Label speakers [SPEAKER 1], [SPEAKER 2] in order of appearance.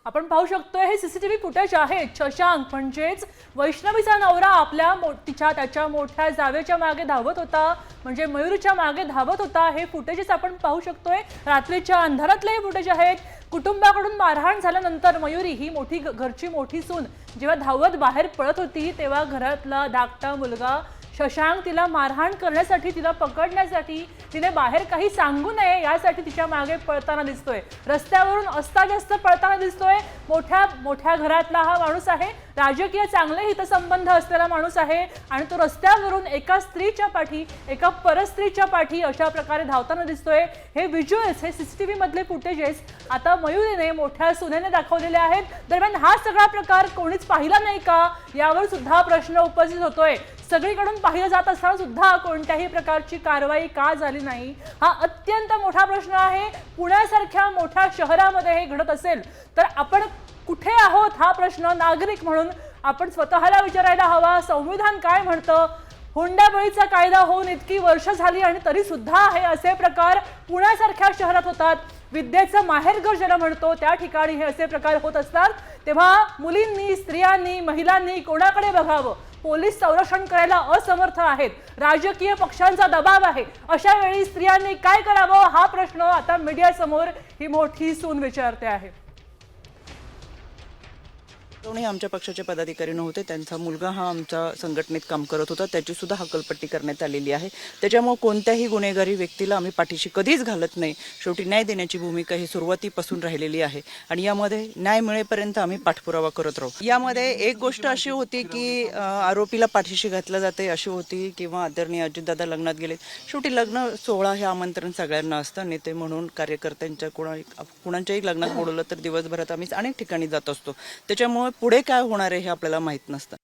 [SPEAKER 1] आपण पाहू शकतोय हे सीसीटीव्ही फुटेज आहे। शशांक म्हणजेच वैष्णवीचा नवरा आपल्या त्याच्या मोठ्या जावेच्या मागे धावत होता, म्हणजे मयूरच्या मागे धावत होता। हे फुटेजेस आपण पाहू शकतोय, रात्रीच्या अंधारातले हे फुटेज आहेत। कुटुंबाकडून मारहाण झाल्यानंतर मयूरी ही घरची मोठी सून जेव्हा धावत बाहेर पळत होती, तेव्हा घरातला धाकटा मुलगा शशांक तिला मारहाण करण्यासाठी, तिला पकडण्यासाठी, तिने बाहेर काही सांगू नये यासाठी तिच्या मागे पळताना दिसतोय। रस्त्यावरून अस्ताव्यस्त पळताना दिसतोय। मोठ्या घरातला हा माणूस आहे, राजकीय चांगले हितसंबंध असलेला माणूस आहे आणि तो रस्त्यावरून एका स्त्रीच्या पाठी, एका परस्त्रीच्या पाठी अशा प्रकारे धावताना दिसतोय। हे व्हिज्युअल्स, हे सीसीटीव्ही मधले फुटेजेस आता मयूरीने मोठ्या सुनेने दाखवलेले आहेत। दरम्यान हा सगळा प्रकार कोणीच पाहिला नाही का, यावर सुद्धा प्रश्न उपस्थित होतोय। सगळीकडून पाहिलं जात असताना सुद्धा कोणत्याही प्रकारची कारवाई का झाली नाही, हा अत्यंत मोठा प्रश्न आहे। पुण्यासारख्या मोठ्या शहरामध्ये हे घडत असेल तर आपण कुठे आहोत, हा प्रश्न नागरिक म्हणून आपण स्वतःला विचारायला हवा। संविधान काय म्हणतं? हुंडाबळीचा कायदा होऊन इतकी वर्ष झाली आणि तरी सुद्धा हे असे प्रकार पुण्यासारख्या शहरात होतात। विद्येचं माहेरघर ज्याला म्हणतो त्या ठिकाणी हे असे प्रकार होत असतात। तेव्हा मुलींनी, स्त्रियांनी, महिलांनी कोणाकडे बघावं? पोलीस संरक्षण करायला असमर्थ आहेत, राजकीय पक्षांचा दबाव आहे। अशा वेळी स्त्रियांनी काय करावं, हा प्रश्न आता मीडिया समोर ही मोठी सून विचारते आहे।
[SPEAKER 2] कोणी आमच्या पक्षाचे पदाधिकारी नव्हते, त्यांचा मुलगा हा आमच्या संघटनेत काम करत होता, त्याची सुद्धा हकलपट्टी करण्यात आलेली आहे। त्याच्यामुळे कोणत्याही गुन्हेगारी व्यक्तीला आम्ही पाठीशी कधीच घालत नाही। शेवटी न्याय देण्याची भूमिका ही सुरुवातीपासून राहिलेली आहे आणि यामध्ये न्याय मिळेपर्यंत आम्ही पाठपुरावा करत राहू। यामध्ये एक गोष्ट अशी होती की आरोपीला पाठीशी घातलं जाते अशी होती, किंवा आदरणीय अजितदादा लग्नात गेले। शेवटी लग्न सोहळा हे आमंत्रण सगळ्यांना असतं, नेते म्हणून कार्यकर्त्यांच्या कुणाच्याही लग्नात बोलवलं तर दिवसभरात आम्ही अनेक ठिकाणी जात असतो। त्याच्यामुळे पुढे काय होणार आहे हे आपल्याला माहित नसतं।